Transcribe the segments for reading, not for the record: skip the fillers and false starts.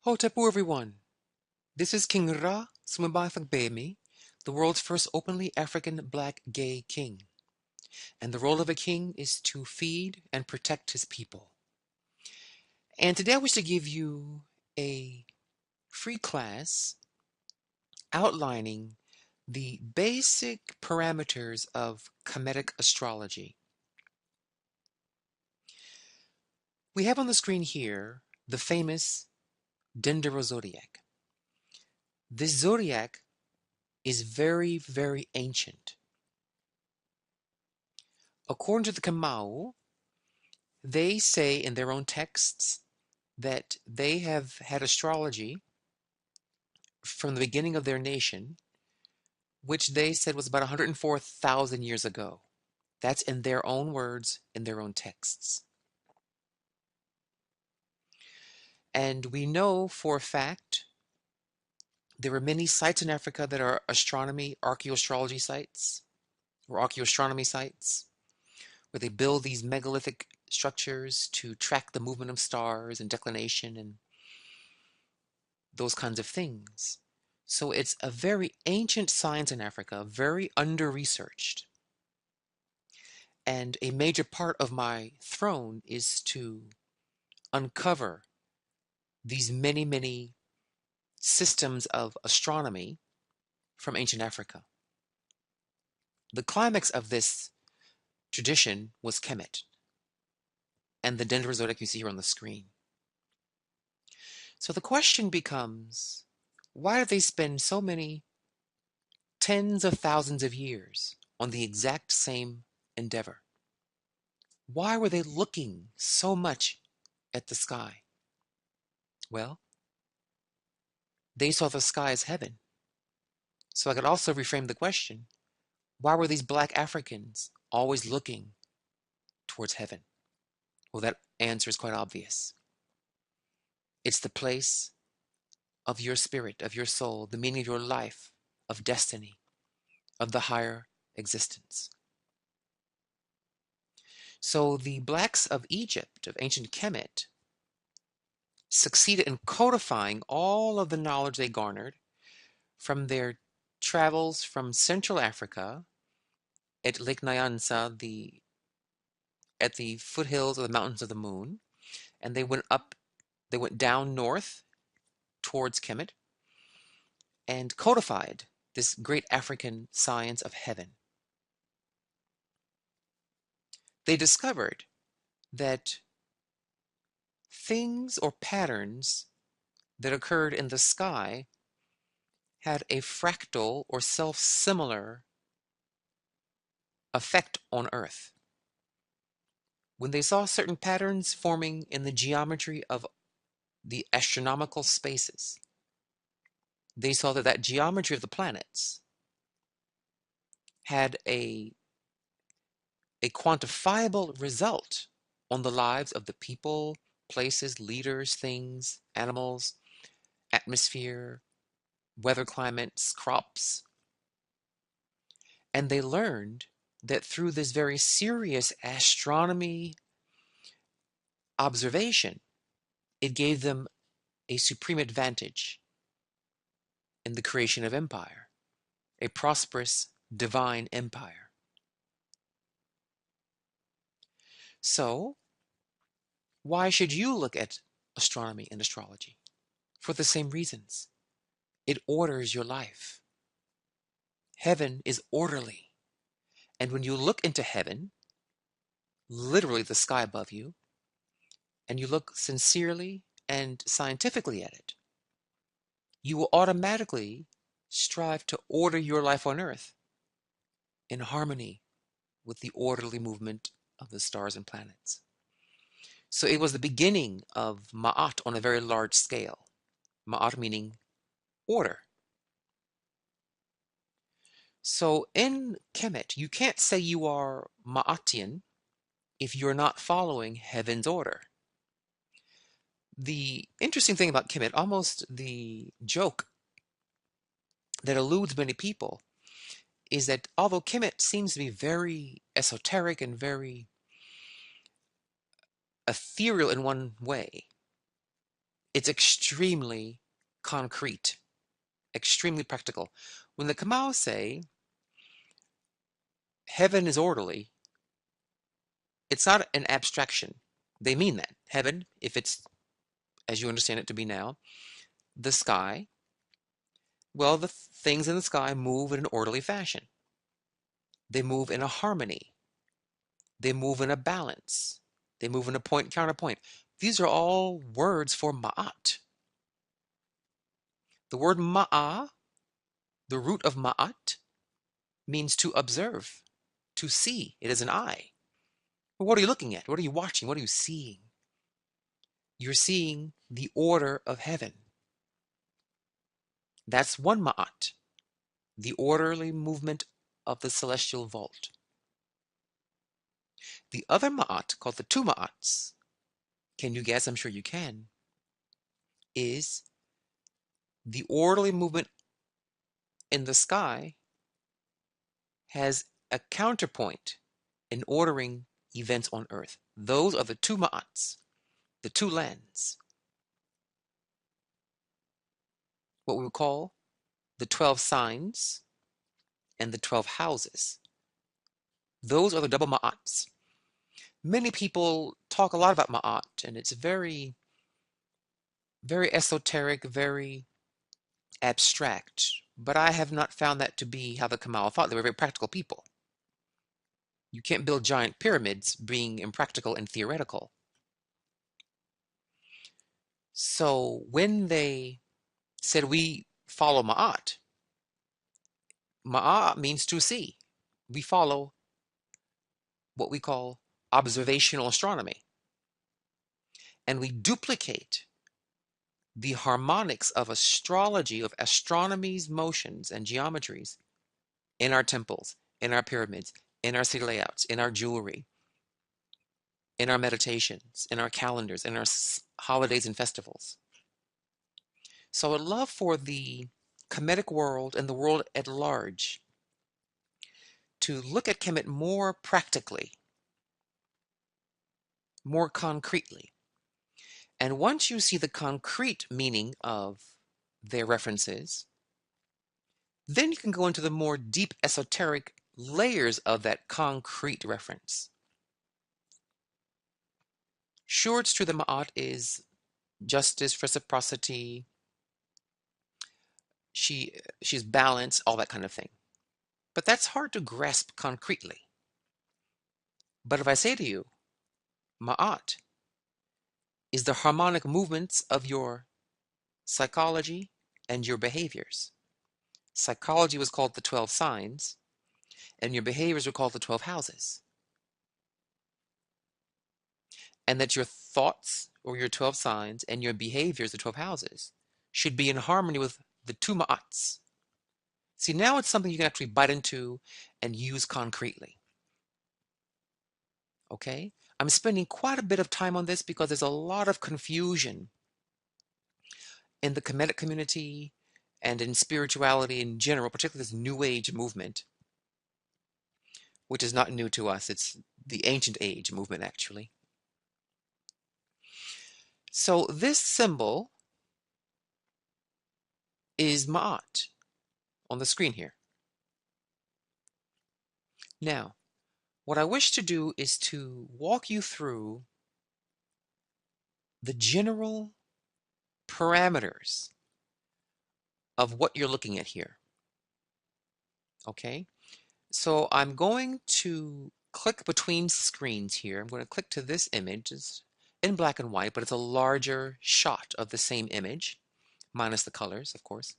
Hotepu everyone! This is King Ra Sumabathagbemi, the world's first openly African black gay king. And the role of a king is to feed and protect his people. And today I wish to give you a free class outlining the basic parameters of Kemetic astrology. We have on the screen here the famous Denderah Zodiac. This zodiac is very, very ancient. According to the Kemal, they say in their own texts that they have had astrology from the beginning of their nation, which they said was about 104,000 years ago. That's in their own words, in their own texts. And we know for a fact there are many sites in Africa that are astronomy, archaeoastrology sites, or archaeoastronomy sites, where they build these megalithic structures to track the movement of stars and declination and those kinds of things. So it's a very ancient science in Africa, very under-researched. And a major part of my throne is to uncover these many, many systems of astronomy from ancient Africa. The climax of this tradition was Kemet and the Denderah Zodiac you see here on the screen. So the question becomes, why do they spend so many tens of thousands of years on the exact same endeavor? Why were they looking so much at the sky? Well, they saw the sky as heaven. So I could also reframe the question, why were these black Africans always looking towards heaven? Well, that answer is quite obvious. It's the place of your spirit, of your soul, the meaning of your life, of destiny, of the higher existence. So the blacks of Egypt, of ancient Kemet, succeeded in codifying all of the knowledge they garnered from their travels from Central Africa at Lake Nyanza, at the foothills of the Mountains of the Moon, and they went down north towards Kemet and codified this great African science of heaven. They discovered that things or patterns that occurred in the sky had a fractal or self-similar effect on Earth. When they saw certain patterns forming in the geometry of the astronomical spaces, they saw that that geometry of the planets had a quantifiable result on the lives of the people, places, leaders, things, animals, atmosphere, weather climates, crops. And they learned that through this very serious astronomy observation, it gave them a supreme advantage in the creation of empire, a prosperous divine empire. So, why should you look at astronomy and astrology? For the same reasons. It orders your life. Heaven is orderly. And when you look into heaven, literally the sky above you, and you look sincerely and scientifically at it, you will automatically strive to order your life on earth in harmony with the orderly movement of the stars and planets. So it was the beginning of Ma'at on a very large scale. Ma'at meaning order. So in Kemet, you can't say you are Ma'atian if you're not following heaven's order. The interesting thing about Kemet, almost the joke that eludes many people, is that although Kemet seems to be very esoteric and very ethereal in one way, It's extremely concrete, extremely practical. When the Kemal say heaven is orderly, it's not an abstraction. They mean that. Heaven, if it's as you understand it to be now, the sky, well, the things in the sky move in an orderly fashion. They move in a harmony. They move in a balance. They move in a point counterpoint. These are all words for ma'at. The word ma'a, the root of ma'at, means to observe, to see. It is an eye. But what are you looking at? What are you watching? What are you seeing? You're seeing the order of heaven. That's one ma'at, the orderly movement of the celestial vault. The other ma'at, called the two ma'ats, can you guess? I'm sure you can, is the orderly movement in the sky has a counterpoint in ordering events on earth. Those are the two ma'ats, the two lands, what we would call the 12 signs and the 12 houses. Those are the double ma'ats. Many people talk a lot about ma'at, and it's very, very esoteric, very abstract. But I have not found that to be how the Kemal thought. They were very practical people. You can't build giant pyramids being impractical and theoretical. So when they said we follow Ma'at, Ma'at means to see. We follow what we call observational astronomy. And we duplicate the harmonics of astrology, of astronomy's motions and geometries in our temples, in our pyramids, in our city layouts, in our jewelry, in our meditations, in our calendars, in our holidays and festivals. So I would love for the Kemetic world and the world at large to look at Kemet more practically, more concretely. And once you see the concrete meaning of their references, then you can go into the more deep esoteric layers of that concrete reference. Sure, it's true that Ma'at is justice, reciprocity, she's balance, all that kind of thing. But that's hard to grasp concretely. But if I say to you, Ma'at is the harmonic movements of your psychology and your behaviors. Psychology was called the 12 signs, and your behaviors were called the 12 houses. And that your thoughts, or your 12 signs, and your behaviors, the 12 houses, should be in harmony with the two ma'ats. See, now it's something you can actually bite into and use concretely. Okay? I'm spending quite a bit of time on this because there's a lot of confusion in the Kemetic community and in spirituality in general, particularly this New Age movement, which is not new to us. It's the Ancient Age movement, actually. So this symbol is Ma'at on the screen here. Now, what I wish to do is to walk you through the general parameters of what you're looking at here. Okay? So I'm going to click between screens here. I'm going to click to this image. It's in black and white, but it's a larger shot of the same image, minus the colors, of course.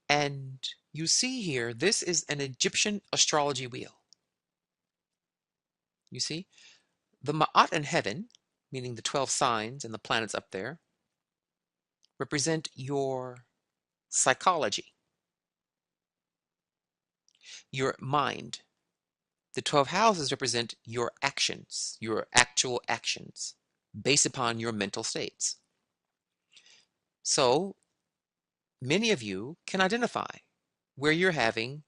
And you see here, this is an Egyptian astrology wheel. You see? The Ma'at in heaven, meaning the 12 signs and the planets up there, represent your psychology, your mind. The 12 houses represent your actions, your actual actions, based upon your mental states. So many of you can identify where you're having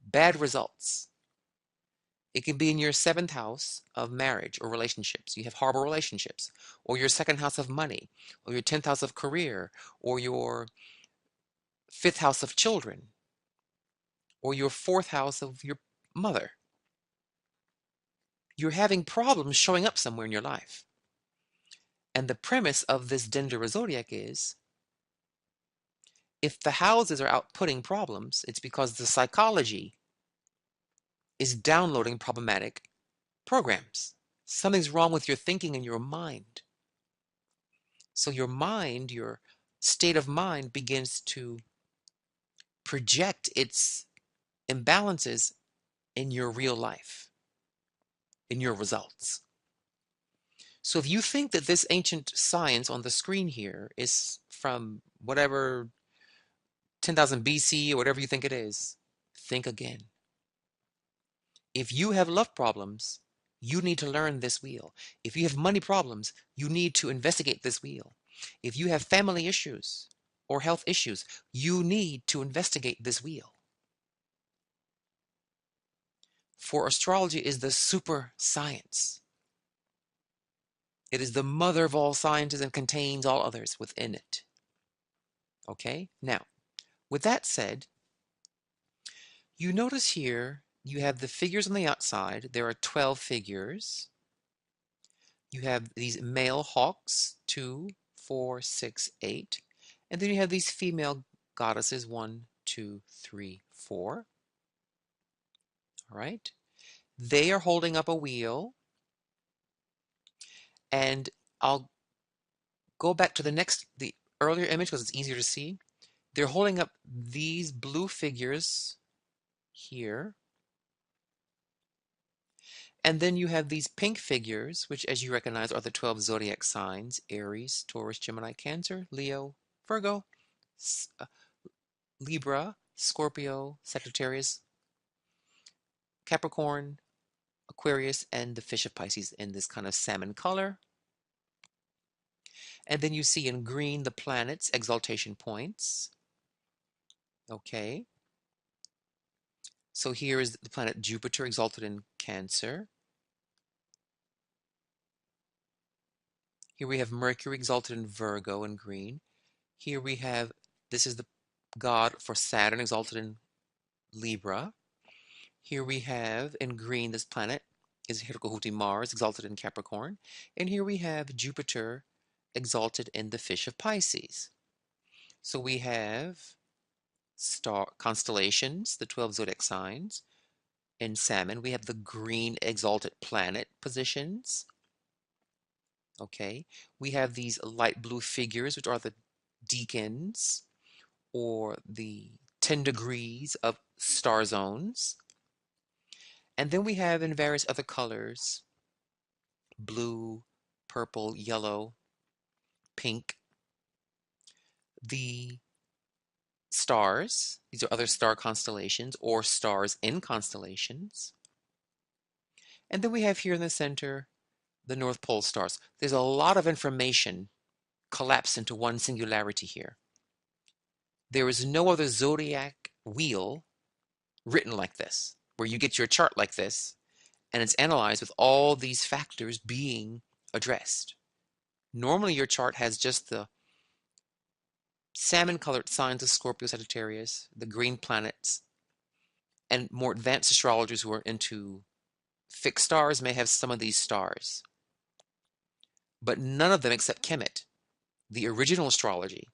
bad results It can be in your 7th house of marriage or relationships. You have horrible relationships, or your 2nd house of money, or your 10th house of career, or your 5th house of children, or your 4th house of your mother. You're having problems showing up somewhere in your life. And the premise of this Denderah Zodiac is, if the houses are outputting problems, it's because the psychology is downloading problematic programs. Something's wrong with your thinking and your mind. So your mind, your state of mind begins to project its imbalances in your real life, in your results. So if you think that this ancient science on the screen here is from whatever 10,000 BC or whatever you think it is, think again. If you have love problems, you need to learn this wheel. If you have money problems, you need to investigate this wheel. If you have family issues or health issues, you need to investigate this wheel. For astrology is the super science. It is the mother of all sciences and contains all others within it. Okay? Now, with that said, you notice here you have the figures on the outside. There are 12 figures. You have these male hawks, 2, 4, 6, 8. And then you have these female goddesses, 1, 2, 3, 4. All right? They are holding up a wheel. And I'll go back to the earlier image because it's easier to see. They're holding up these blue figures here. And then you have these pink figures, which, as you recognize, are the 12 zodiac signs: Aries, Taurus, Gemini, Cancer, Leo, Virgo, Libra, Scorpio, Sagittarius, Capricorn, Aquarius, and the fish of Pisces in this kind of salmon color. And then you see in green the planets, exaltation points. Okay. So here is the planet Jupiter, exalted in Cancer. Here we have Mercury, exalted in Virgo in green. Here we have, this is the god for Saturn, exalted in Libra. Here we have in green, this planet is Hirkohuti Mars, exalted in Capricorn. And here we have Jupiter, exalted in the fish of Pisces. So we have star constellations, the 12 zodiac signs. In salmon, we have the green exalted planet positions. Okay, we have these light blue figures, which are the deacons, or the 10 degrees of star zones. And then we have in various other colors, blue, purple, yellow, pink, the stars. These are other star constellations or stars in constellations. And then we have here in the center the North Pole stars. There's a lot of information collapsed into one singularity here. There is no other zodiac wheel written like this, where you get your chart like this, and it's analyzed with all these factors being addressed. Normally your chart has just the salmon-colored signs of Scorpio, Sagittarius, the green planets, and more advanced astrologers who are into fixed stars may have some of these stars. But none of them except Kemet, the original astrology,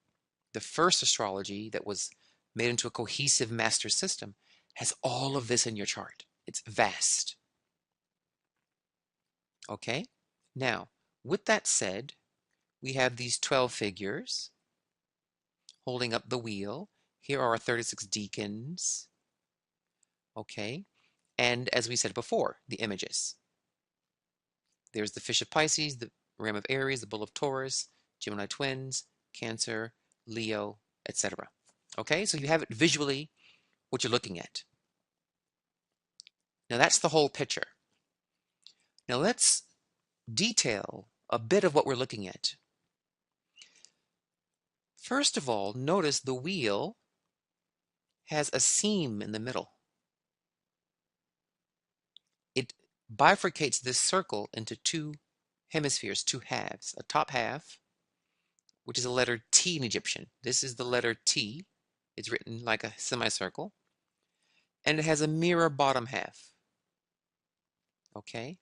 the first astrology that was made into a cohesive master system, has all of this in your chart. It's vast. Okay? Now, with that said, we have these 12 figures holding up the wheel. Here are our 36 deacons. Okay? And as we said before, the images. There's the fish of Pisces, the ram of Aries, the bull of Taurus, Gemini twins, Cancer, Leo, etc. Okay? So you have it visually what you're looking at. Now that's the whole picture. Now let's detail a bit of what we're looking at. First of all, notice the wheel has a seam in the middle. It bifurcates this circle into two hemispheres, two halves. A top half, which is a letter T in Egyptian. This is the letter T. It's written like a semicircle. And it has a mirror bottom half. Okay?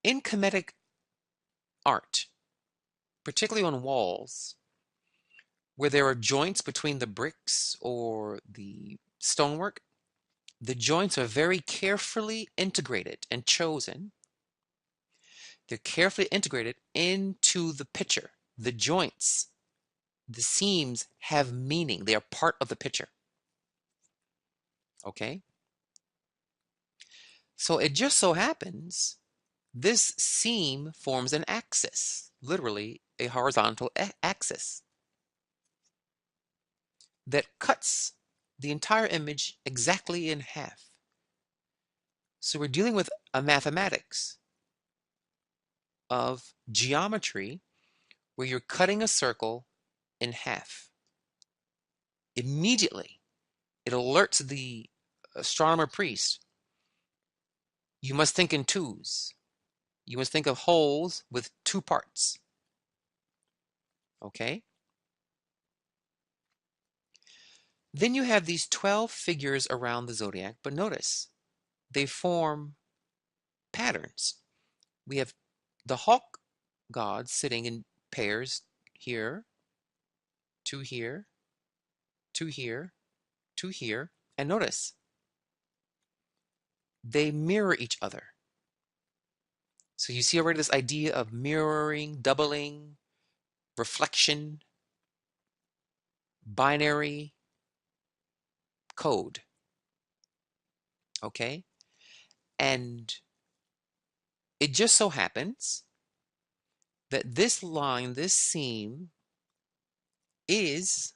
In Kemetic art, particularly on walls, where there are joints between the bricks or the stonework, the joints are very carefully integrated and chosen. They're carefully integrated into the picture. The joints, the seams have meaning. They are part of the picture. Okay? So it just so happens this seam forms an axis, literally a horizontal axis that cuts the entire image exactly in half. So we're dealing with a mathematics of geometry where you're cutting a circle in half. Immediately, it alerts the astronomer priest, you must think in twos. You must think of wholes with two parts. Okay? Then you have these 12 figures around the zodiac, but notice they form patterns. We have the hawk god sitting in pairs here, two here, two here, two here, and notice they mirror each other. So you see already this idea of mirroring, doubling, reflection, binary code. Okay? And it just so happens that this line, this seam, is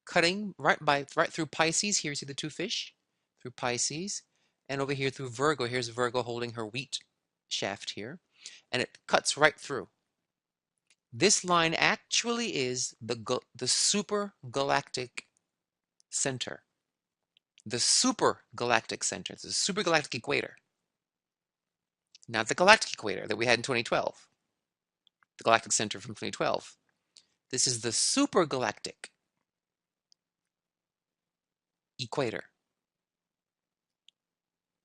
cutting right through Pisces. Here you see the two fish through Pisces, and over here through Virgo. Here's Virgo holding her wheat shaft here, and it cuts right through. This line actually is the super galactic center. The super galactic center. It's the super galactic equator. Not the galactic equator that we had in 2012. The galactic center from 2012. This is the super galactic equator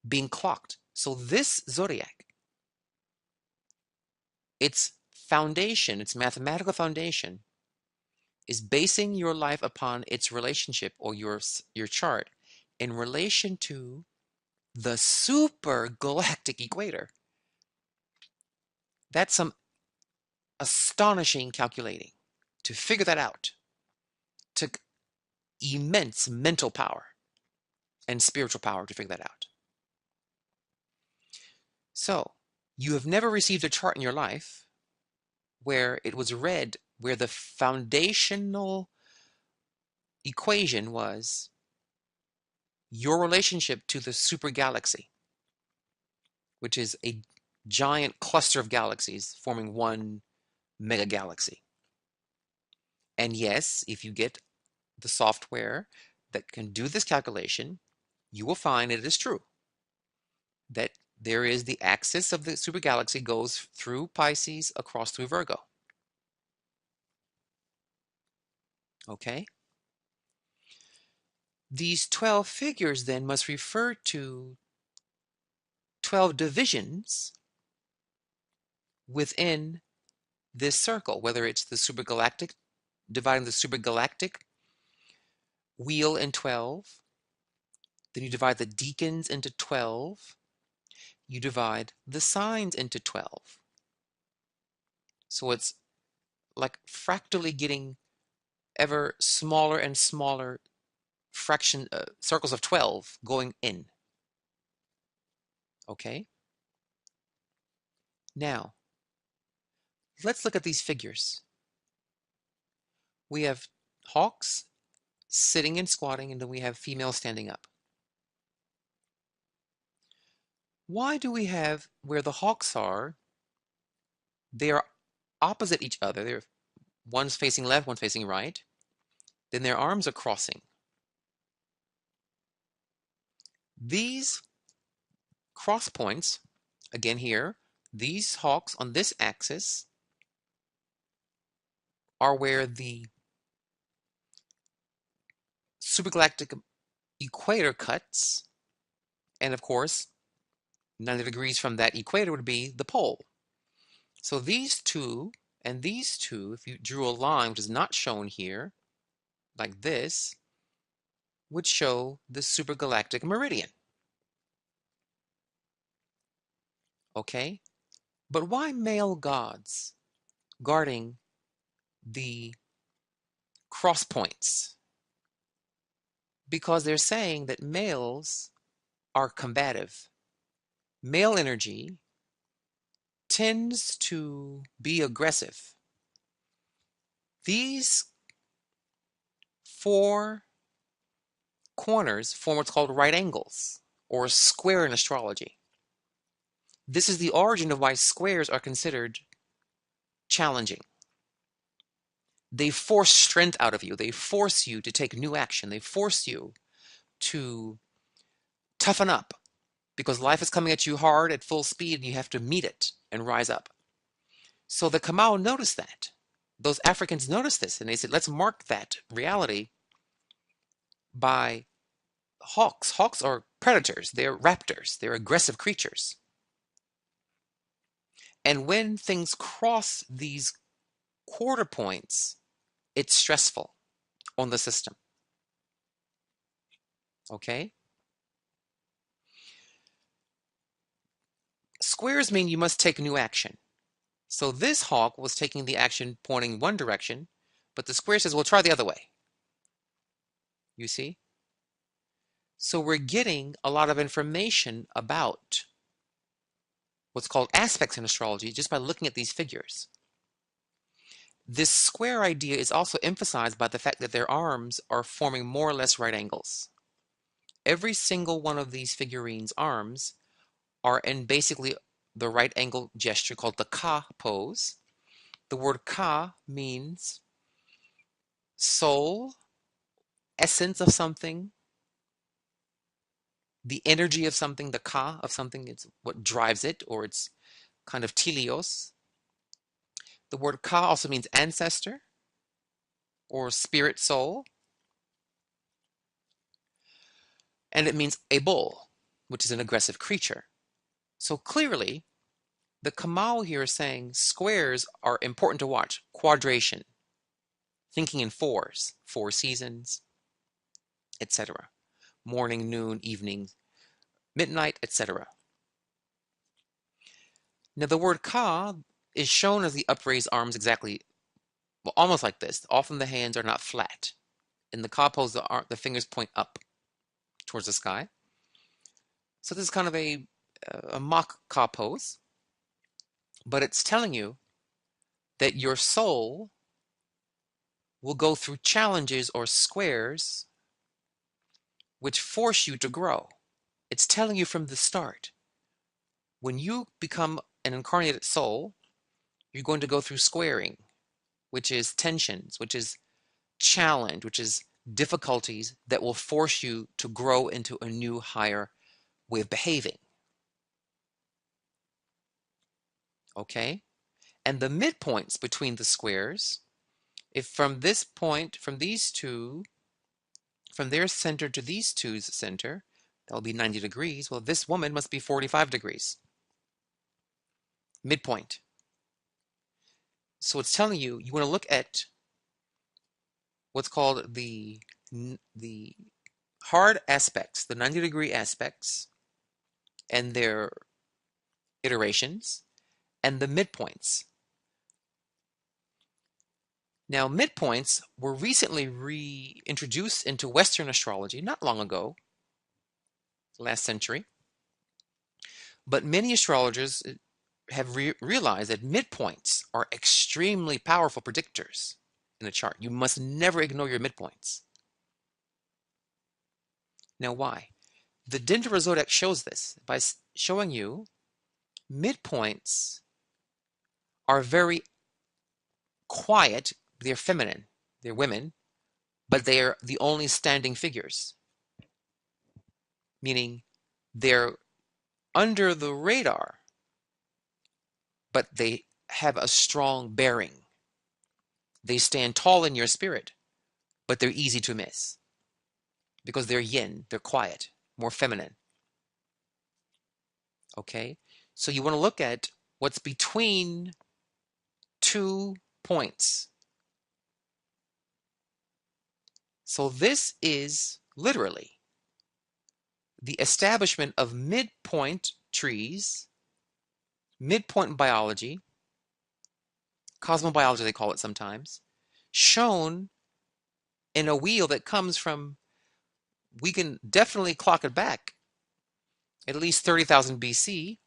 being clocked. So this zodiac, its foundation, its mathematical foundation, is basing your life upon its relationship, or your chart, in relation to the super galactic equator. That's some astonishing calculating. To figure that out took immense mental power and spiritual power to figure that out. So, you have never received a chart in your life where it was read, where the foundational equation was your relationship to the super galaxy, which is a giant cluster of galaxies forming one mega galaxy. And yes, if you get the software that can do this calculation, you will find it is true that there is the axis of the super galaxy goes through Pisces across through Virgo. Okay? These 12 figures then must refer to 12 divisions within this circle, whether it's the supergalactic, dividing the supergalactic wheel in 12, then you divide the decans into 12, you divide the signs into 12. So it's like fractally getting ever smaller and smaller circles of 12 going in. Okay? Now, let's look at these figures. We have hawks sitting and squatting, and then we have females standing up. Why do we have, where the hawks are, they are opposite each other. One's facing left, one's facing right. Then their arms are crossing. These cross points, again here, these hawks on this axis are where the supergalactic equator cuts, and of course 90 degrees from that equator would be the pole. So these two and these two, if you drew a line which is not shown here, like this, would show the supergalactic meridian. Okay? But why male gods guarding the cross points? Because they're saying that males are combative. Male energy tends to be aggressive. These four corners form what's called right angles, or a square in astrology. This is the origin of why squares are considered challenging. They force strength out of you. They force you to take new action. They force you to toughen up because life is coming at you hard at full speed and you have to meet it and rise up. So the Kemal noticed that. Those Africans noticed this and they said, let's mark that reality by hawks. Hawks are predators. They're raptors. They're aggressive creatures. And when things cross these quarter points, it's stressful on the system. Okay? Squares mean you must take new action. So this hawk was taking the action pointing one direction, but the square says, well, try the other way. You see? So we're getting a lot of information about what's called aspects in astrology just by looking at these figures. This square idea is also emphasized by the fact that their arms are forming more or less right angles. Every single one of these figurines' arms are in basically the right angle gesture called the Ka pose. The word Ka means soul, essence of something, the energy of something, the Ka of something, it's what drives it, or it's kind of telios. The word Ka also means ancestor or spirit soul. And it means a bull, which is an aggressive creature. So clearly, the Kemal here is saying squares are important to watch. Quadration, thinking in fours, 4 seasons, etc. Morning, noon, evening, midnight, etc. Now the word Ka is shown as the upraised arms exactly, well, almost like this. Often the hands are not flat. In the Ka pose, the fingers point up towards the sky. So this is kind of a mock Ka pose, but it's telling you that your soul will go through challenges or squares which force you to grow. It's telling you from the start. When you become an incarnated soul, you're going to go through squaring, which is tensions, which is challenge, which is difficulties that will force you to grow into a new, higher way of behaving. Okay? And the midpoints between the squares, if from this point, from these two, from their center to these two's center, that'll be 90 degrees. Well, this woman must be 45 degrees. Midpoint. So it's telling you, you want to look at what's called the hard aspects, the 90-degree aspects, and their iterations, and the midpoints. Now, midpoints were recently reintroduced into Western astrology not long ago, last century, but many astrologers have realized that midpoints are extremely powerful predictors in a chart. You must never ignore your midpoints. Now, why? The Denderah Zodiac shows this by showing you midpoints are very quiet. They're feminine. They're women, but they're the only standing figures, meaning they're under the radar, but they have a strong bearing. They stand tall in your spirit, but they're easy to miss because they're yin, they're quiet, more feminine. Okay? So you want to look at what's between 2 points. So this is literally the establishment of midpoint trees, midpoint biology, cosmobiology they call it sometimes, shown in a wheel that comes from, we can definitely clock it back at least 30,000 BC,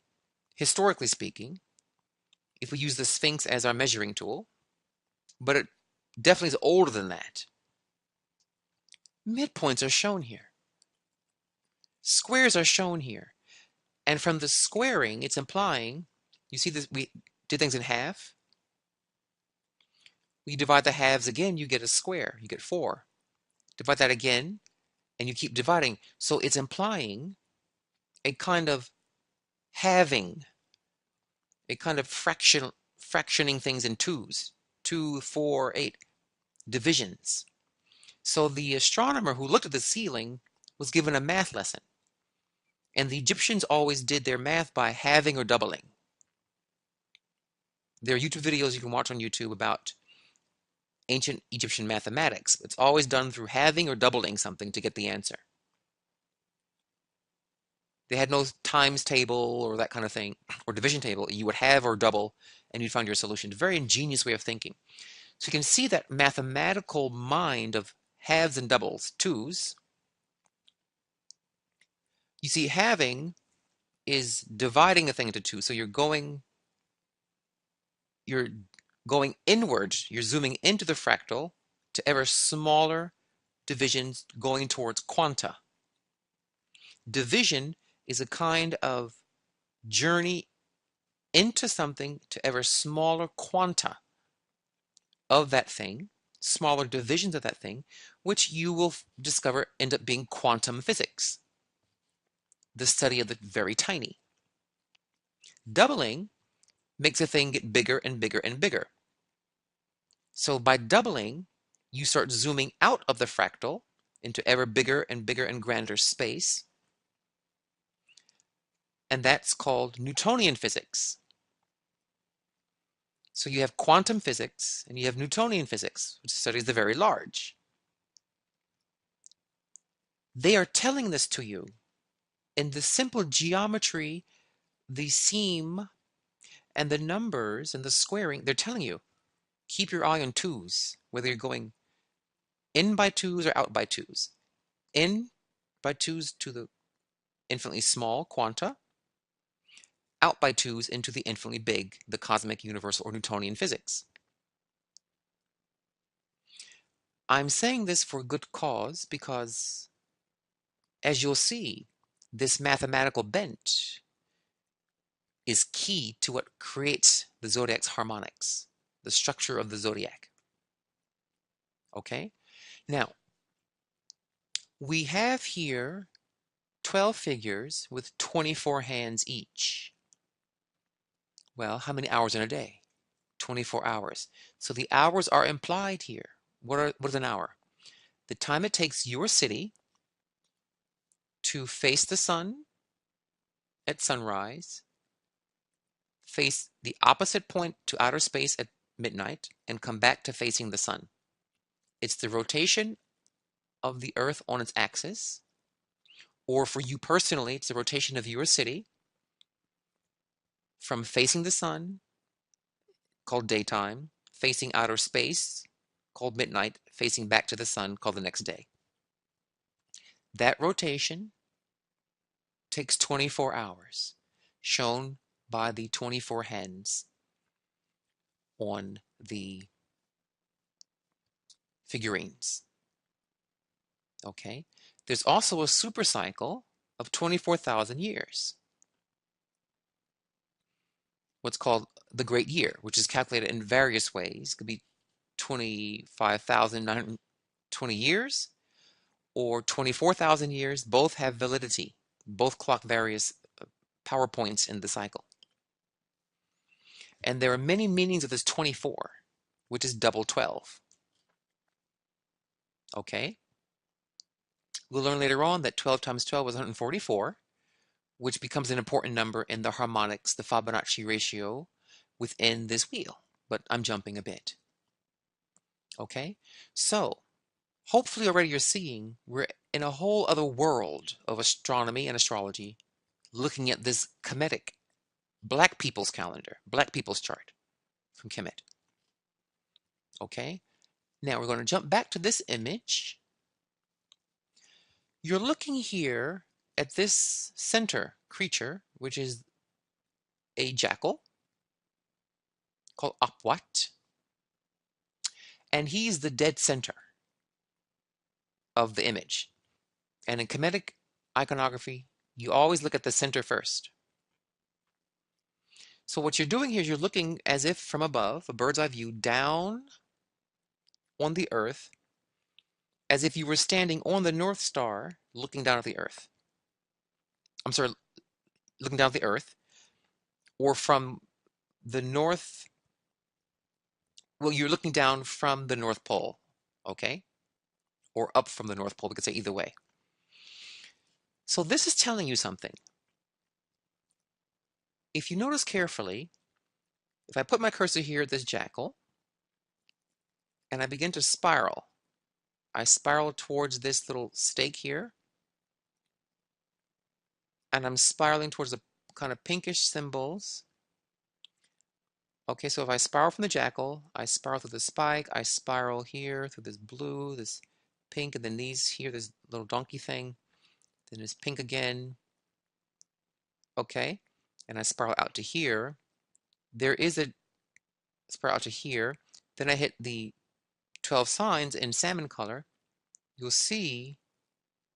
historically speaking, if we use the Sphinx as our measuring tool, but it definitely is older than that. Midpoints are shown here. Squares are shown here. And from the squaring, it's implying, you see this, we did things in half. We divide the halves again, you get a square, you get 4. Divide that again, and you keep dividing. So it's implying a kind of halving, a kind of fractioning things in twos, 2, 4, 8 divisions. So the astronomer who looked at the ceiling was given a math lesson. And the Egyptians always did their math by halving or doubling. There are YouTube videos you can watch on YouTube about ancient Egyptian mathematics. It's always done through halving or doubling something to get the answer. They had no times table or that kind of thing, or division table. You would halve or double, and you'd find your solution. A very ingenious way of thinking. So you can see that mathematical mind of halves and doubles, twos. You see, halving is dividing a thing into two. So you're going inward. You're zooming into the fractal to ever smaller divisions going towards quanta. Division is a kind of journey into something to ever smaller quanta of that thing, smaller divisions of that thing, which you will discover end up being quantum physics, the study of the very tiny. Doubling makes a thing get bigger and bigger and bigger. So by doubling, you start zooming out of the fractal into ever bigger and bigger and grander space. And that's called Newtonian physics. So you have quantum physics and you have Newtonian physics, which studies the very large. They are telling this to you in the simple geometry, the seam, and the numbers and the squaring. They're telling you, keep your eye on twos, whether you're going in by twos or out by twos. In by twos to the infinitely small quanta, out by twos into the infinitely big, the cosmic, universal, or Newtonian physics. I'm saying this for good cause because, as you'll see, this mathematical bent is key to what creates the zodiac's harmonics, the structure of the zodiac. Okay? Now, we have here 12 figures with 24 hands each. Well, how many hours in a day? 24 hours. So the hours are implied here. What is an hour? The time it takes your city to face the sun at sunrise, face the opposite point to outer space at midnight, and come back to facing the sun. It's the rotation of the Earth on its axis, or for you personally, it's the rotation of your city from facing the sun, called daytime, facing outer space, called midnight, facing back to the sun, called the next day. That rotation takes 24 hours, shown by the 24 hands on the figurines. Okay? There's also a supercycle of 24,000 years. What's called the Great Year, which is calculated in various ways. It could be 25,920 years or 24,000 years. Both have validity. Both clock various power points in the cycle. And there are many meanings of this 24, which is double 12. Okay? We'll learn later on that 12 times 12 is 144, which becomes an important number in the harmonics, the Fibonacci ratio within this wheel. But I'm jumping a bit. Okay? So, hopefully already you're seeing we're in a whole other world of astronomy and astrology, looking at this Kemetic, Black people's calendar, Black people's chart from Kemet. Okay? Now we're going to jump back to this image. You're looking here at this center creature, which is a jackal called Apwat, and he's the dead center of the image. And in Kemetic iconography, you always look at the center first. So what you're doing here is you're looking as if from above, a bird's eye view, down on the earth, as if you were standing on the North Star looking down at the earth. I'm sorry, looking down at the earth, or from the north. Well, you're looking down from the North Pole, okay? Or up from the North Pole, we could say either way. So this is telling you something. If you notice carefully, if I put my cursor here at this jackal, and I begin to spiral, I spiral towards this little stake here, and I'm spiraling towards the kind of pinkish symbols. Okay, so if I spiral from the jackal, I spiral through the spike, I spiral here through this blue, this pink, and then these here, this little donkey thing, then this pink again, okay, and I spiral out to here. There is a spiral out to here, then I hit the 12 signs in salmon color. You'll see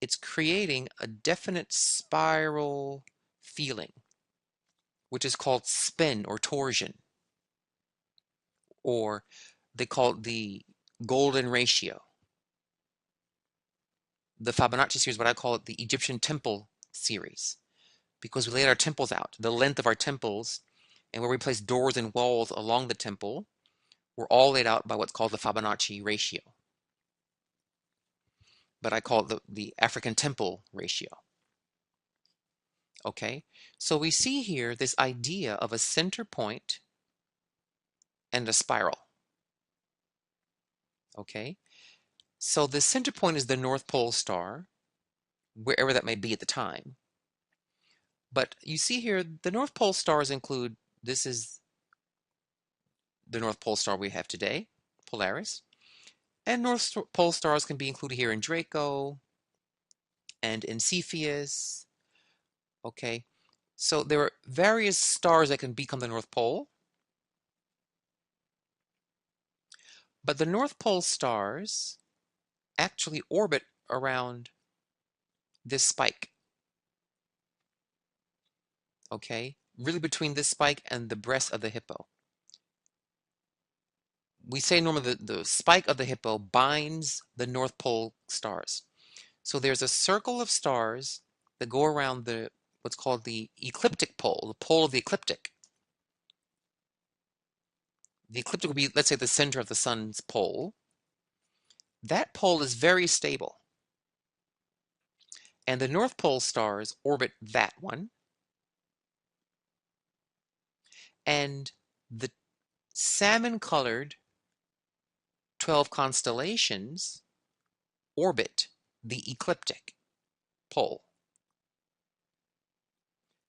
it's creating a definite spiral feeling, which is called spin or torsion, or they call it the golden ratio. The Fibonacci series, what I call it, the Egyptian temple series, because we laid our temples out, the length of our temples, and where we place doors and walls along the temple, were all laid out by what's called the Fibonacci ratio. But I call it the African temple ratio. Okay, so we see here this idea of a center point and a spiral. Okay, so the center point is the North Pole star, wherever that may be at the time. But you see here, the North Pole stars include, this is the North Pole star we have today, Polaris. And North Pole stars can be included here in Draco and in Cepheus. Okay, so there are various stars that can become the North Pole. But the North Pole stars actually orbit around this spike. Okay, really between this spike and the breast of the hippo. We say normally the spike of the hippo binds the North Pole stars. So there's a circle of stars that go around the what's called the ecliptic pole, the pole of the ecliptic. The ecliptic would be, let's say, the center of the sun's pole. That pole is very stable. And the North Pole stars orbit that one. And the salmon-colored 12 constellations orbit the ecliptic pole.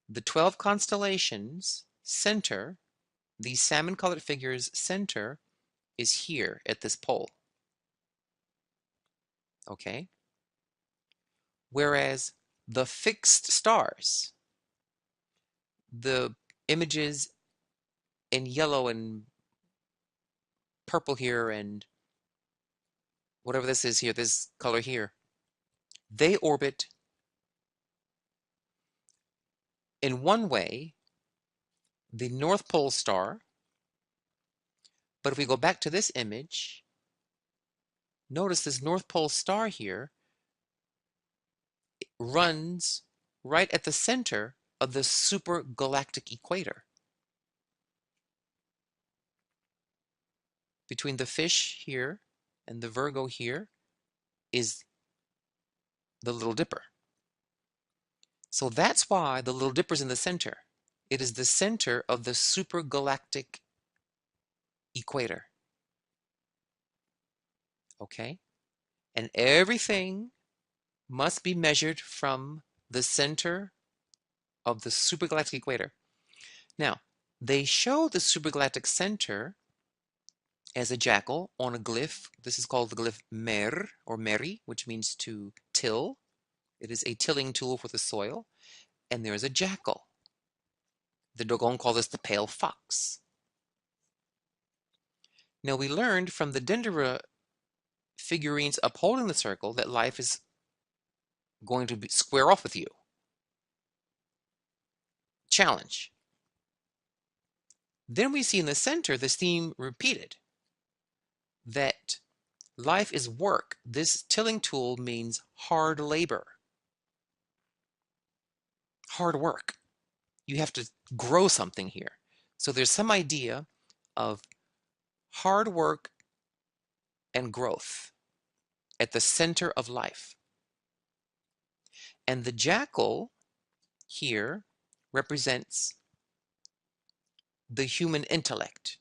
The 12 constellations center, these salmon-colored figures center is here at this pole. Okay? Whereas the fixed stars, the images in yellow and purple here and whatever this is here, this color here, they orbit in one way the North Pole star. But if we go back to this image, notice this North Pole star here runs right at the center of the supergalactic equator. Between the fish here and the Virgo here is the Little Dipper. So that's why the Little Dipper's in the center. It is the center of the supergalactic equator. Okay? And everything must be measured from the center of the supergalactic equator. Now, they show the supergalactic center as a jackal on a glyph. This is called the glyph Mer or Meri, which means to till. It is a tilling tool for the soil. And there is a jackal. The Dogon call this the pale fox. Now, we learned from the Denderah figurines upholding the circle that life is going to square off with you. Challenge. Then we see in the center this theme repeated, that life is work. This tilling tool means hard labor. Hard work. You have to grow something here. So there's some idea of hard work and growth at the center of life. And the jackal here represents the human intellect,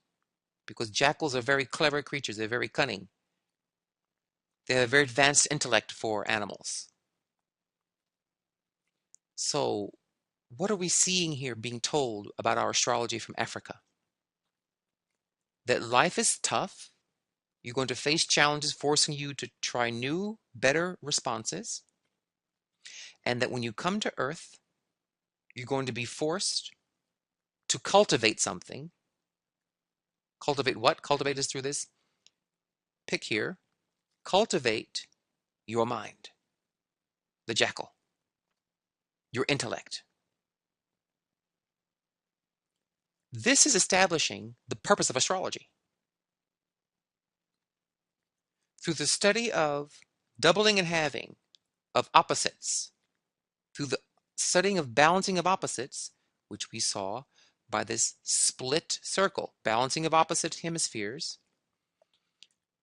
because jackals are very clever creatures. They're very cunning. They have a very advanced intellect for animals. So what are we seeing here being told about our astrology from Africa? That life is tough. You're going to face challenges forcing you to try new, better responses. And that when you come to Earth, you're going to be forced to cultivate something. Cultivate what? Cultivate is through this. Pick here. Cultivate your mind. The jackal. Your intellect. This is establishing the purpose of astrology. Through the study of doubling and halving of opposites, through the studying of balancing of opposites, which we saw by this split circle, balancing of opposite hemispheres,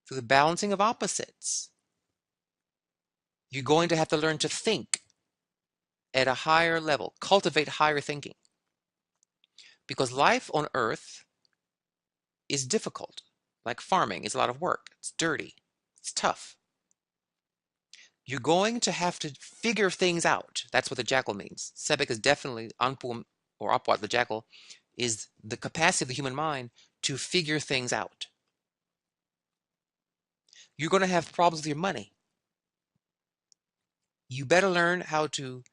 through the balancing of opposites, you're going to have to learn to think at a higher level, cultivate higher thinking. Because life on Earth is difficult. Like farming, it's a lot of work. It's dirty. It's tough. You're going to have to figure things out. That's what the jackal means. Sebek is definitely Anpum or Apwat, the jackal, is the capacity of the human mind to figure things out. You're going to have problems with your money. You better learn how to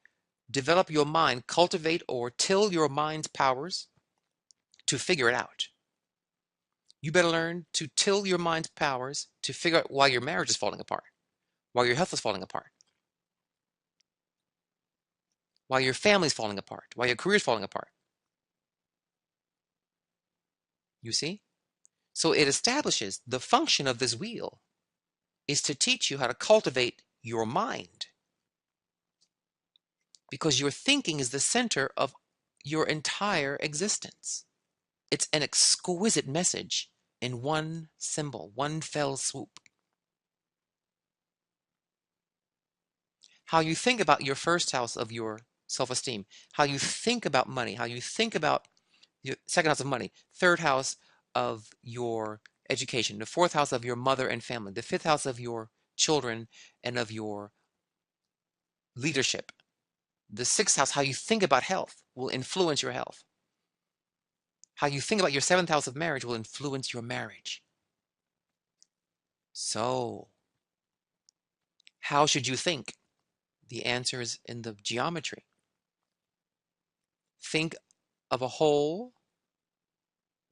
develop your mind, cultivate or till your mind's powers to figure it out. You better learn to till your mind's powers to figure out why your marriage is falling apart, why your health is falling apart, why your family's falling apart, why your career's falling apart. You see? So it establishes the function of this wheel is to teach you how to cultivate your mind. Because your thinking is the center of your entire existence. It's an exquisite message in one symbol, one fell swoop. How you think about your first house of your self-esteem, how you think about money, how you think about your second house of money, third house of your education, the fourth house of your mother and family, the fifth house of your children and of your leadership. The sixth house, how you think about health, will influence your health. How you think about your seventh house of marriage will influence your marriage. So, how should you think? The answer is in the geometry. Think of a whole,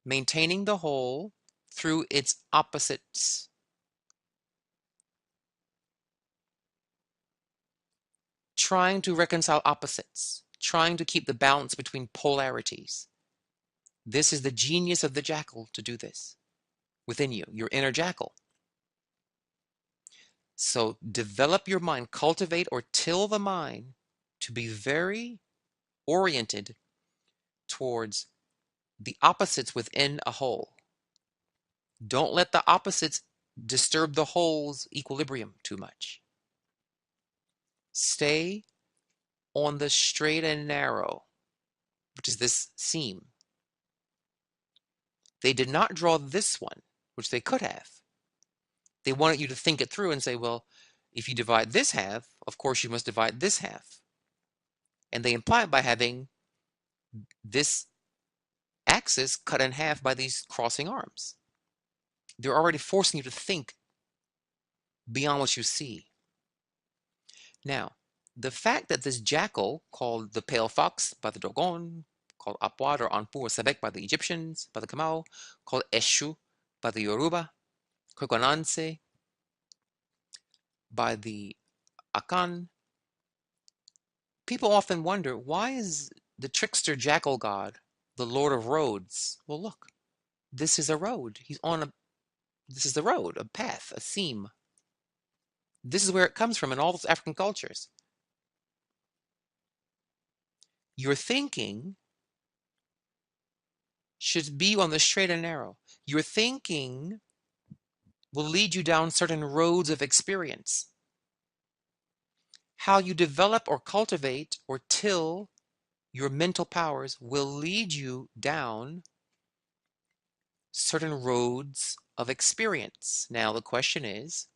maintaining the whole through its opposites. Trying to reconcile opposites, trying to keep the balance between polarities. This is the genius of the jackal to do this within you, your inner jackal. So develop your mind, cultivate or till the mind to be very oriented towards the opposites within a whole. Don't let the opposites disturb the whole's equilibrium too much. Stay on the straight and narrow, which is this seam. They did not draw this one, which they could have. They wanted you to think it through and say, well, if you divide this half, of course you must divide this half. And they imply it by having this axis cut in half by these crossing arms. They're already forcing you to think beyond what you see. Now, the fact that this jackal, called the pale fox by the Dogon, called Apwad or Anpu or Sebek by the Egyptians, by the Kemal, called Eshu by the Yoruba, Kwekonanse by the Akan, people often wonder, why is the trickster jackal god the Lord of Roads? Well, look, this is a road. This is the road, a path, a seam. This is where it comes from in all those African cultures. Your thinking should be on the straight and narrow. Your thinking will lead you down certain roads of experience. How you develop or cultivate or till your mental powers will lead you down certain roads of experience. Now, the question is,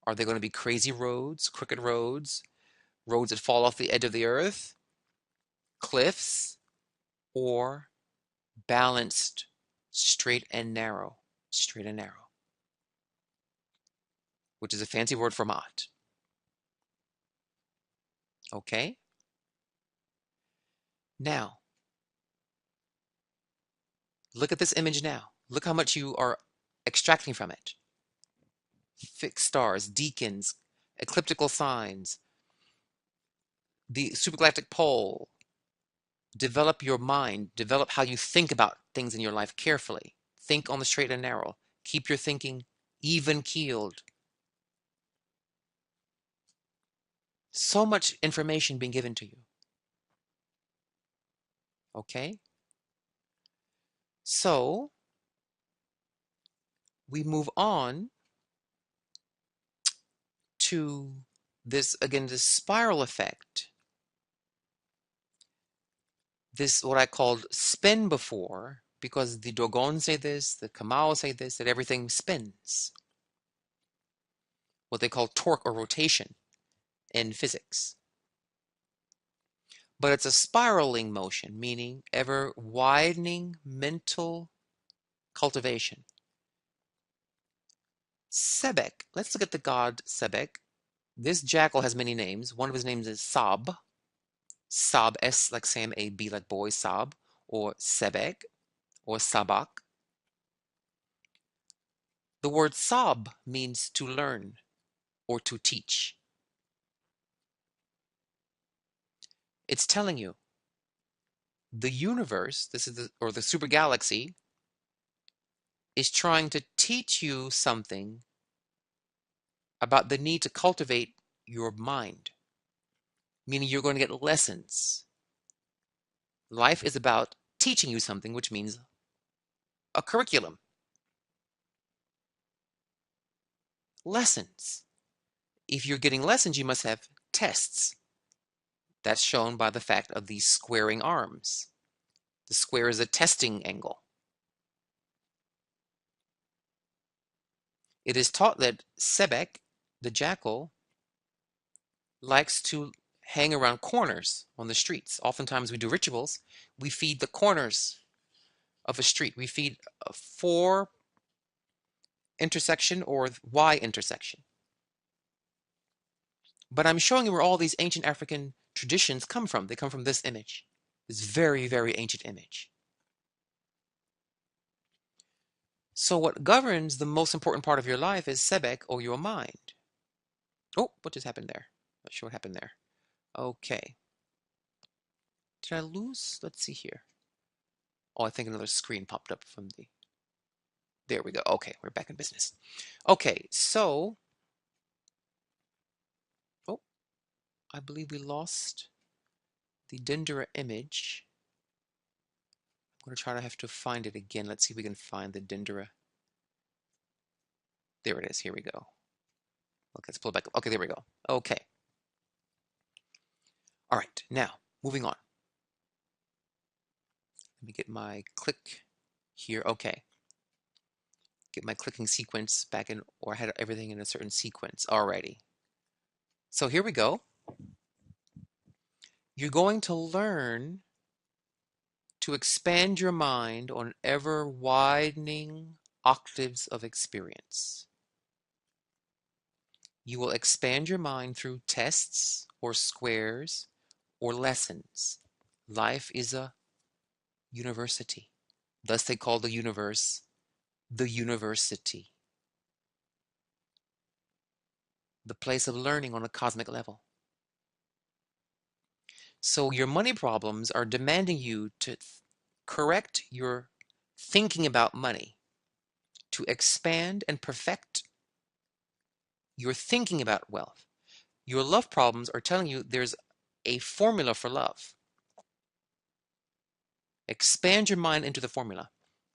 are they going to be crazy roads, crooked roads, roads that fall off the edge of the earth, cliffs, or balanced, straight and narrow, which is a fancy word for Ma'at. Okay? Now, look at this image now. Look how much you are extracting from it. Fixed stars, deacons, ecliptical signs, the supergalactic pole. Develop your mind. Develop how you think about things in your life carefully. Think on the straight and narrow. Keep your thinking even-keeled. So much information being given to you. Okay? So, we move on to this, again, this spiral effect. This, what I called spin before, because the Dogon say this, the Kemal say this, that everything spins. What they call torque or rotation in physics. But it's a spiraling motion, meaning ever widening mental cultivation. Sebek, let's look at the god Sebek. This jackal has many names. One of his names is Sab. Sab, S like Sam, A, B like boy, Sab, or Sebek, or Sabak. The word Sab means to learn or to teach. It's telling you the universe, this is or the super galaxy, is trying to teach you something about the need to cultivate your mind, meaning you're going to get lessons. Life is about teaching you something, which means a curriculum. Lessons. If you're getting lessons, you must have tests. That's shown by the fact of these squaring arms. The square is a testing angle. It is taught that Sebek, the jackal, likes to hang around corners on the streets. Oftentimes we do rituals. We feed the corners of a street. We feed a 4 intersection or Y intersection. But I'm showing you where all these ancient African traditions come from. They come from this image. This very, very ancient image. So what governs the most important part of your life is Sebek, or your mind. Oh, what just happened there? Not sure what happened there. Okay. Did I lose? Let's see here. Oh, I think another screen popped up from the... There we go. Okay, we're back in business. Okay, so... Oh, I believe we lost the Denderah image. I'm going to try to have to find it again. Let's see if we can find the Denderah. There it is. Here we go. Okay, let's pull it back up. Okay, there we go. Okay. All right, now, moving on. Let me get my click here. Okay. Get my clicking sequence back in, or I had everything in a certain sequence already. So here we go. You're going to learn to expand your mind on ever widening octaves of experience. You will expand your mind through tests or squares or lessons. Life is a university. Thus they call the universe the university, the place of learning on a cosmic level. So your money problems are demanding you to correct your thinking about money, to expand and perfect your thinking about wealth. Your love problems are telling you there's a formula for love. Expand your mind into the formula.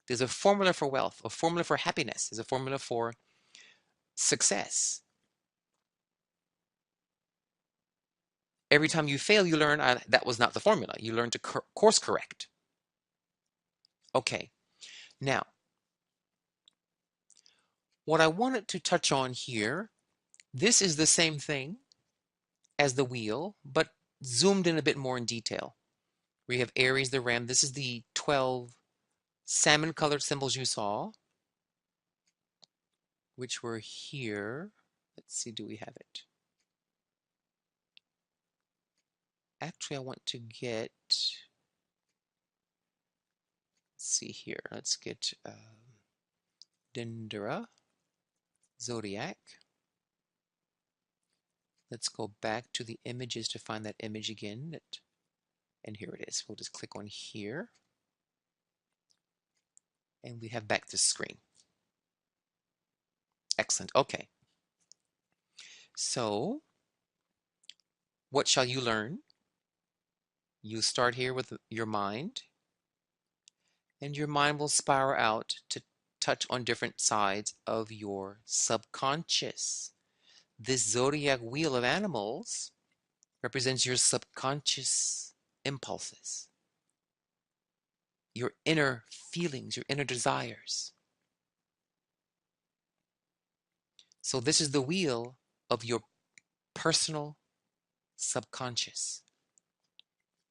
There's a formula for wealth, a formula for happiness, there's a formula for success. Every time you fail, you learn that was not the formula. You learn to course correct. Okay, now, what I wanted to touch on here, this is the same thing as the wheel, but zoomed in a bit more in detail. We have Aries, the ram. This is the 12 salmon-colored symbols you saw, which were here. Let's see, do we have it? Actually, I want to get, let's see here. Let's get Denderah Zodiac. Let's go back to the images to find that image again. And here it is. We'll just click on here. And we have back this screen. Excellent. Okay. So, what shall you learn? You start here with your mind, and your mind will spiral out to touch on different sides of your subconscious. This zodiac wheel of animals represents your subconscious impulses, your inner feelings, your inner desires. So this is the wheel of your personal subconscious.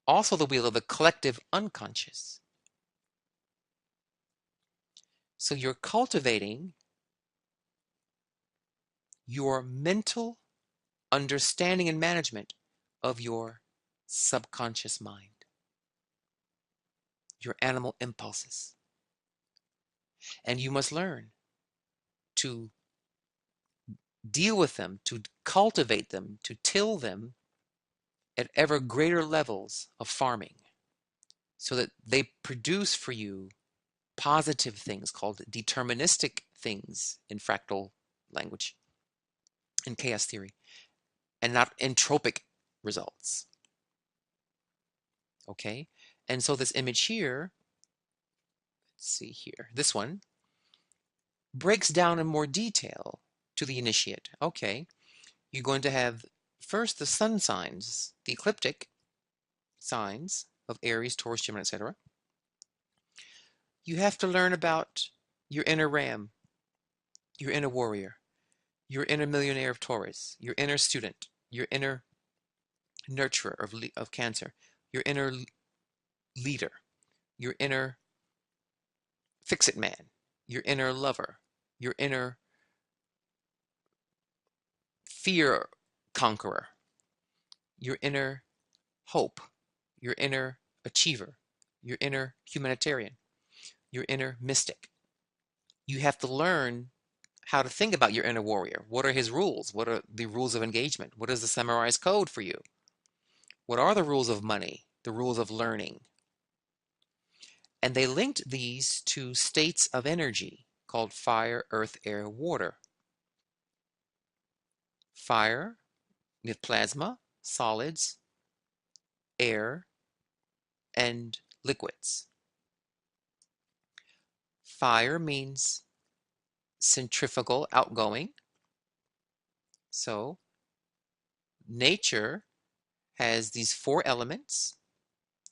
Also the wheel of the collective unconscious. So you're cultivating your mental understanding and management of your subconscious mind, your animal impulses. And you must learn to deal with them, to cultivate them, to till them at ever greater levels of farming so that they produce for you positive things called deterministic things in fractal language, in chaos theory, and not entropic results. Okay? And so this image here, let's see here, this one breaks down in more detail to the initiate. Okay, you're going to have first the sun signs, the ecliptic signs of Aries, Taurus, Gemini, etc. You have to learn about your inner ram, your inner warrior, your inner millionaire of Taurus, your inner student, your inner nurturer of Cancer, your inner leader, your inner fix-it man, your inner lover, your inner fear conqueror, your inner hope, your inner achiever, your inner humanitarian, your inner mystic. You have to learn how to think about your inner warrior. What are his rules? What are the rules of engagement? What is the samurai's code for you? What are the rules of money? The rules of learning? And they linked these to states of energy called fire, earth, air, water. Fire, with plasma, solids, air, and liquids. Fire means centrifugal, outgoing. So nature has these four elements.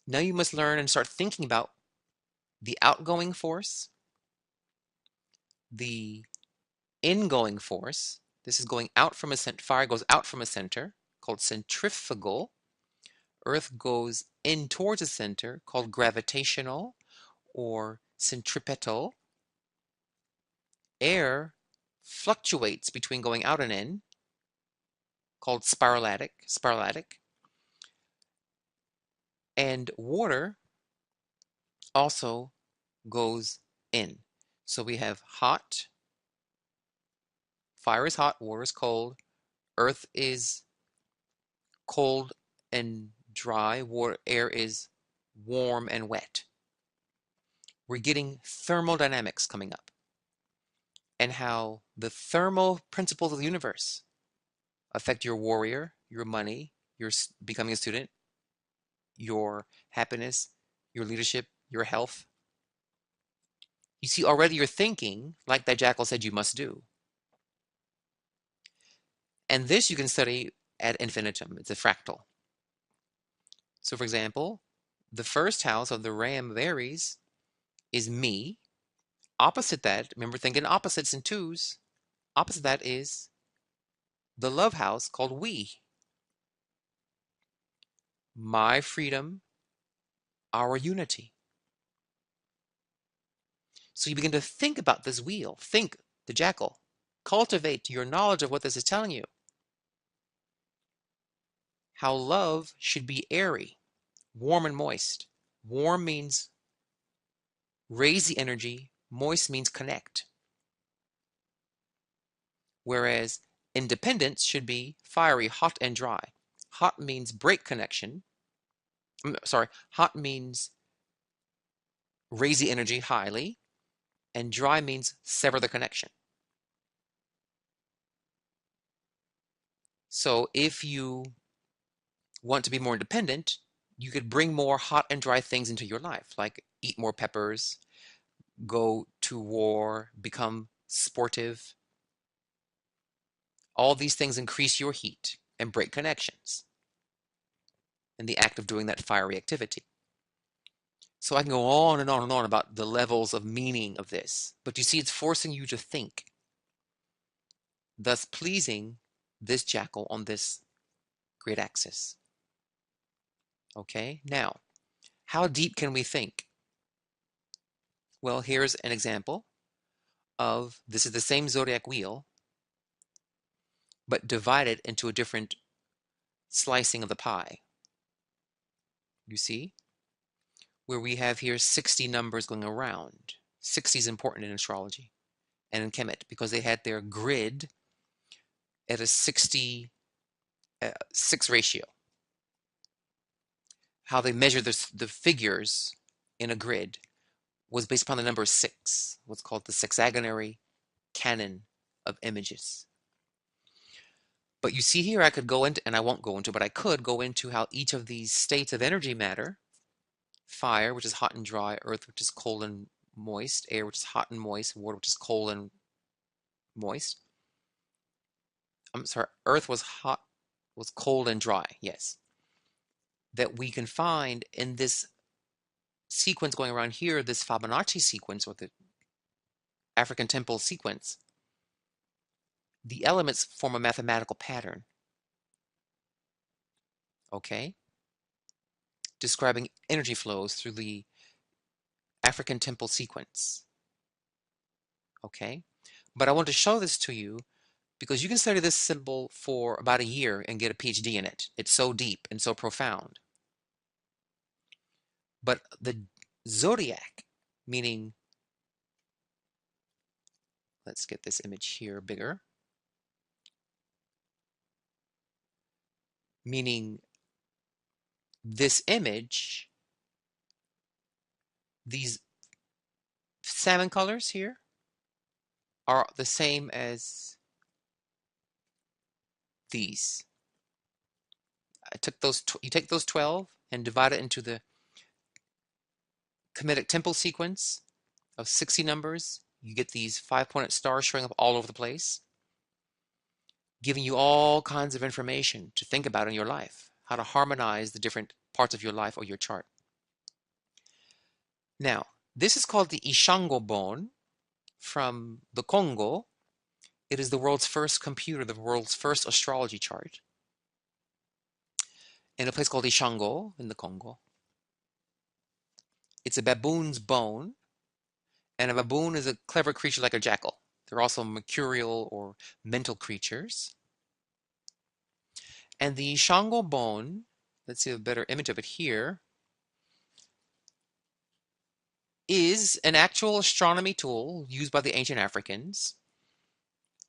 Now you must learn and start thinking about the outgoing force, the ingoing force. This is going out from a center. Fire goes out from a center called centrifugal. Earth goes in towards a center called gravitational or centripetal. Air fluctuates between going out and in called spiralatic. And water also goes in. So we have hot, fire is hot, water is cold, earth is cold and dry, air is warm and wet. We're getting thermodynamics coming up and how the thermal principles of the universe affect your warrior, your money, your becoming a student, your happiness, your leadership, your health. You see, already you're thinking like that jackal said you must do. And this you can study ad infinitum. It's a fractal. So for example, the first house of the ram of Aries is me. Opposite that, remember thinking opposites and twos, opposite that is the love house called we. My freedom, our unity. So you begin to think about this wheel. Think, the jackal. Cultivate your knowledge of what this is telling you. How love should be airy, warm and moist. Warm means raise the energy, moist means connect. Whereas independence should be fiery, hot and dry. Hot means break connection. Hot means raise the energy highly, and dry means sever the connection. So if you want to be more independent, you could bring more hot and dry things into your life, like eat more peppers, go to war, become sportive. All these things increase your heat and break connections in the act of doing that fiery activity. So I can go on and on and on about the levels of meaning of this, but you see, it's forcing you to think, thus pleasing this jackal on this great axis. Okay, now, how deep can we think? Well, here's an example of, this is the same zodiac wheel, but divided into a different slicing of the pie. You see? Where we have here 60 numbers going around. 60 is important in astrology and in Kemet because they had their grid at a 6 ratio. How they measure the figures in a grid was based upon the number 6, what's called the sexagonary canon of images. But you see here, I could go into, and I won't go into, but I could go into how each of these states of energy matter. Fire, which is hot and dry, earth, which is cold and moist, air, which is hot and moist, water, which is cold and moist. I'm sorry, earth was cold and dry, yes. That we can find in this sequence going around here, this Fibonacci sequence, or the African temple sequence, the elements form a mathematical pattern. Okay? Describing energy flows through the African temple sequence. Okay? But I want to show this to you because you can study this symbol for about a year and get a PhD in it. It's so deep and so profound. But the zodiac, meaning, let's get this image here bigger, meaning this image, these salmon colors here are the same as these. I took those, you take those 12 and divide it into the Kemetic temple sequence of 60 numbers. You get these 5-pointed stars showing up all over the place, giving you all kinds of information to think about in your life, how to harmonize the different parts of your life or your chart. Now, this is called the Ishango bone from the Congo. It is the world's first computer, the world's first astrology chart, in a place called Ishango in the Congo. It's a baboon's bone, and a baboon is a clever creature like a jackal. They're also mercurial or mental creatures. And the Ishango bone, let's see a better image of it here, is an actual astronomy tool used by the ancient Africans.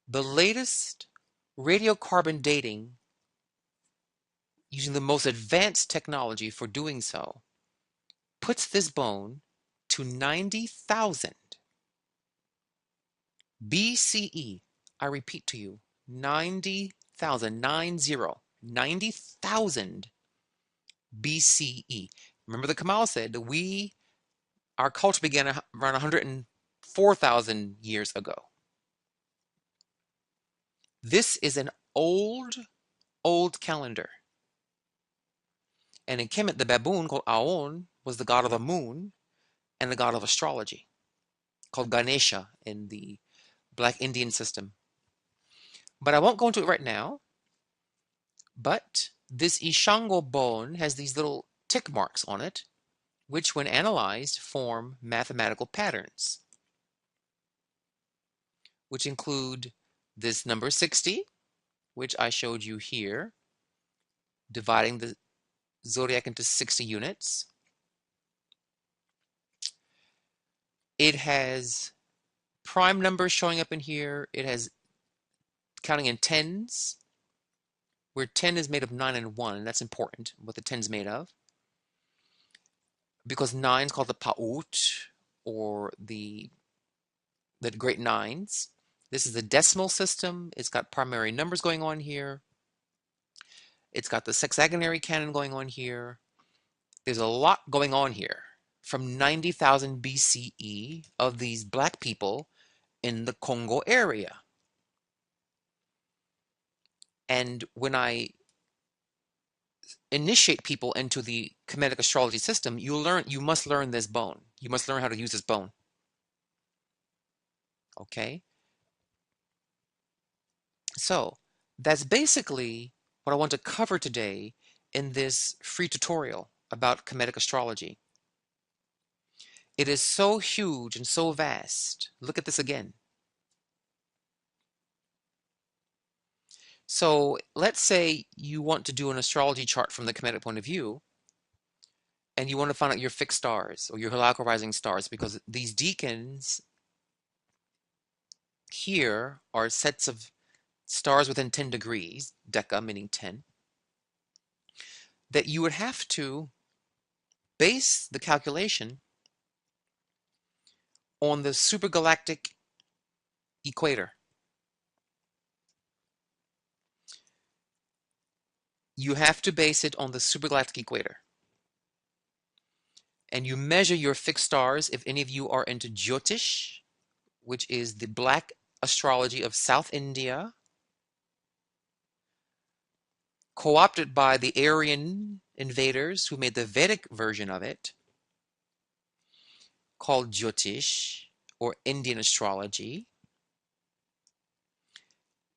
The latest radiocarbon dating, using the most advanced technology for doing so, puts this bone to 90,000 BCE. I repeat to you, 90,000, 90,000 BCE. Remember, the Kemal said that our culture began around 104,000 years ago. This is an old calendar. And in Kemet, the baboon called Aon was the god of the moon and the god of astrology, called Ganesha in the Black Indian system. But I won't go into it right now. But this Ishango bone has these little tick marks on it, which when analyzed form mathematical patterns, which include this number 60, which I showed you here, dividing the zodiac into 60 units. It has prime numbers showing up in here. It has counting in tens, where 10 is made of 9 and 1, and that's important, what the 10 is made of. Because 9 is called the Pa'ut, or the great nines. This is the decimal system. It's got primary numbers going on here. It's got the sexagonary canon going on here. There's a lot going on here from 90,000 BCE of these black people in the Congo area. And when I initiate people into the Kemetic astrology system, you must learn this bone. You must learn how to use this bone. Okay? So that's basically what I want to cover today in this free tutorial about Kemetic astrology. It is so huge and so vast. Look at this again. So let's say you want to do an astrology chart from the Kemetic point of view, and you want to find out your fixed stars or your heliacal rising stars, because these decans here are sets of stars within 10 degrees, deca meaning 10, that you would have to base the calculation on the supergalactic equator. You have to base it on the supergalactic equator. And you measure your fixed stars, if any of you are into Jyotish, which is the black astrology of South India, co-opted by the Aryan invaders who made the Vedic version of it, called Jyotish, or Indian astrology.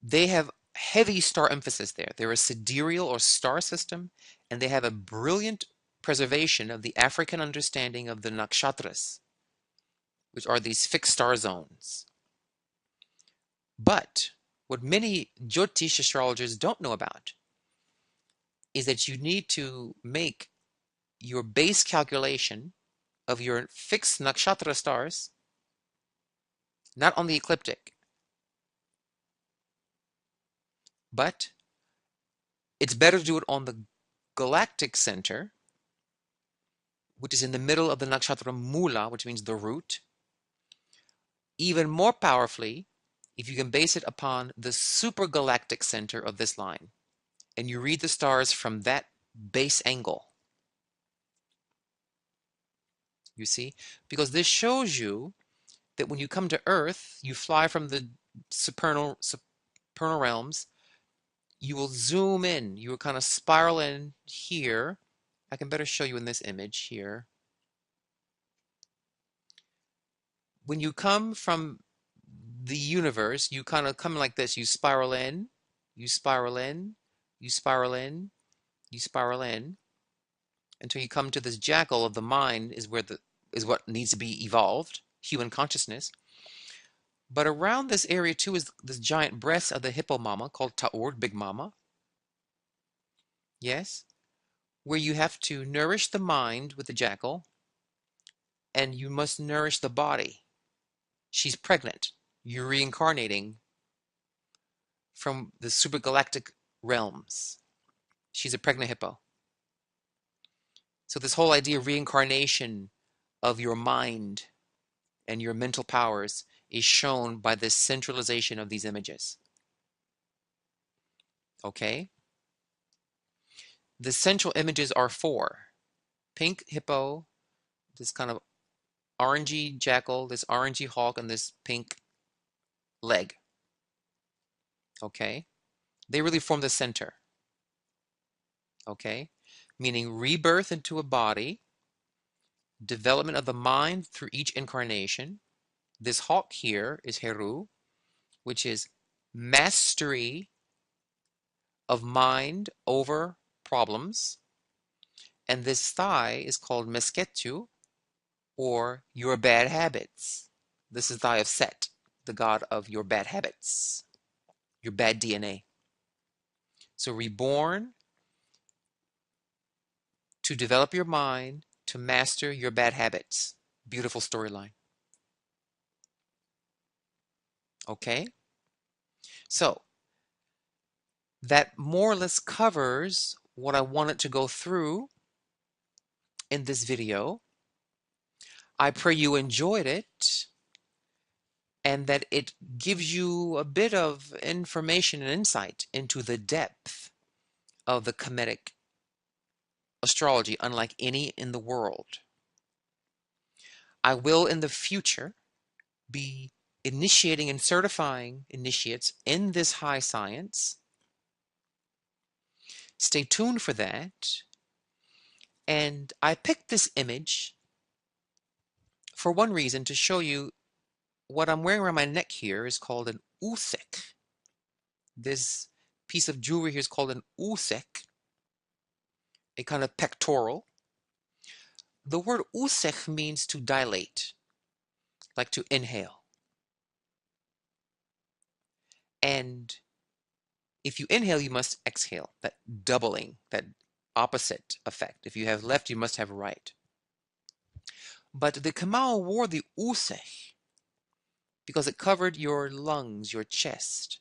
They have heavy star emphasis there. They're a sidereal or star system, and they have a brilliant preservation of the African understanding of the nakshatras, which are these fixed star zones. But what many Jyotish astrologers don't know about is that you need to make your base calculation of your fixed nakshatra stars not on the ecliptic, but it's better to do it on the galactic center, which is in the middle of the nakshatra Mula, which means the root. Even more powerfully, if you can base it upon the supergalactic center of this line, and you read the stars from that base angle. You see? Because this shows you that when you come to Earth, you fly from the supernal realms, you will zoom in, you will kind of spiral in here. I can better show you in this image here. When you come from the universe, you kind of come like this. You spiral in, you spiral in, you spiral in, you spiral in, until you come to this jackal of the mind is what needs to be evolved, human consciousness. But around this area too is this giant breast of the hippo mama called Ta'ur, Big Mama. Yes? Where you have to nourish the mind with the jackal, and you must nourish the body. She's pregnant. You're reincarnating from the supergalactic realms. She's a pregnant hippo. So this whole idea of reincarnation of your mind and your mental powers is shown by this centralization of these images. Okay? The central images are four. Pink hippo, this kind of orangey jackal, this orangey hawk, and this pink leg. Okay? They really form the center. Okay? Meaning rebirth into a body, development of the mind through each incarnation. This hawk here is Heru, which is mastery of mind over problems. And this thigh is called Mesketu, or your bad habits. This is thigh of Set, the god of your bad habits, your bad DNA. So reborn to develop your mind, to master your bad habits. Beautiful storyline. Okay? So that more or less covers what I wanted to go through in this video. I pray you enjoyed it and that it gives you a bit of information and insight into the depth of the Kemetic astrology, unlike any in the world. I will in the future be initiating and certifying initiates in this high science. Stay tuned for that. And I picked this image for one reason, to show you what I'm wearing around my neck here is called an usek. This piece of jewelry here is called an usek, a kind of pectoral. The word usek means to dilate, like to inhale. And if you inhale, you must exhale, that doubling, that opposite effect. If you have left, you must have right. But the Kemal wore the usek because it covered your lungs, your chest.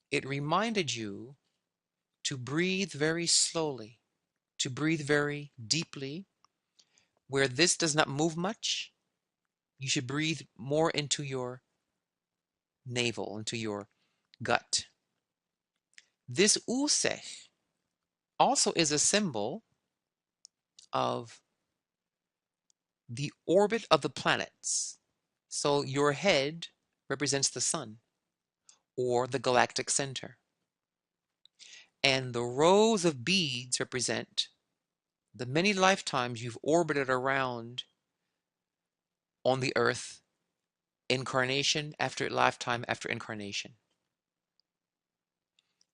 It reminded you to breathe very slowly, to breathe very deeply. Where this does not move much, you should breathe more into your navel, into your gut. This usek also is a symbol of the orbit of the planets. So your head represents the sun or the galactic center. And the rows of beads represent the many lifetimes you've orbited around on the earth, incarnation after lifetime after incarnation.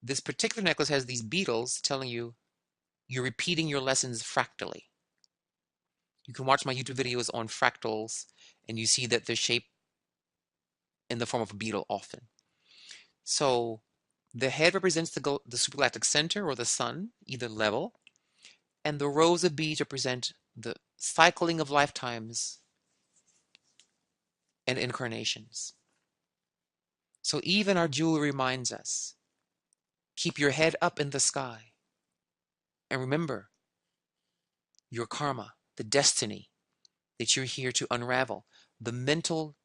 This particular necklace has these beetles telling you you're repeating your lessons fractally. You can watch my YouTube videos on fractals and you see that they're shaped in the form of a beetle often. So the head represents the supergalactic center or the sun, either level, and the rows of beads represent the cycling of lifetimes and incarnations. So even our jewelry reminds us, keep your head up in the sky. And remember your karma, the destiny that you're here to unravel, the mental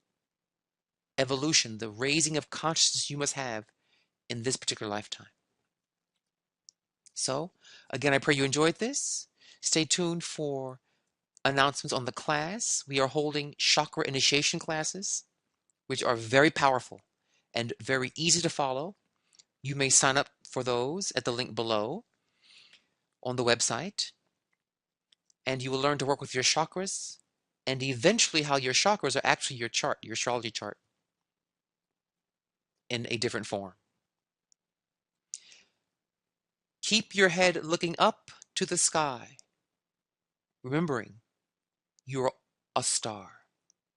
evolution, the raising of consciousness you must have in this particular lifetime. So, again, I pray you enjoyed this. Stay tuned for announcements on the class. We are holding chakra initiation classes, which are very powerful and very easy to follow. You may sign up for those at the link below on the website, and you will learn to work with your chakras and eventually how your chakras are actually your chart, your astrology chart, in a different form. Keep your head looking up to the sky, remembering you're a star.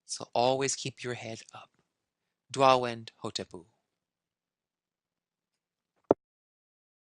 So always keep your head up. Dwawend Hotepu.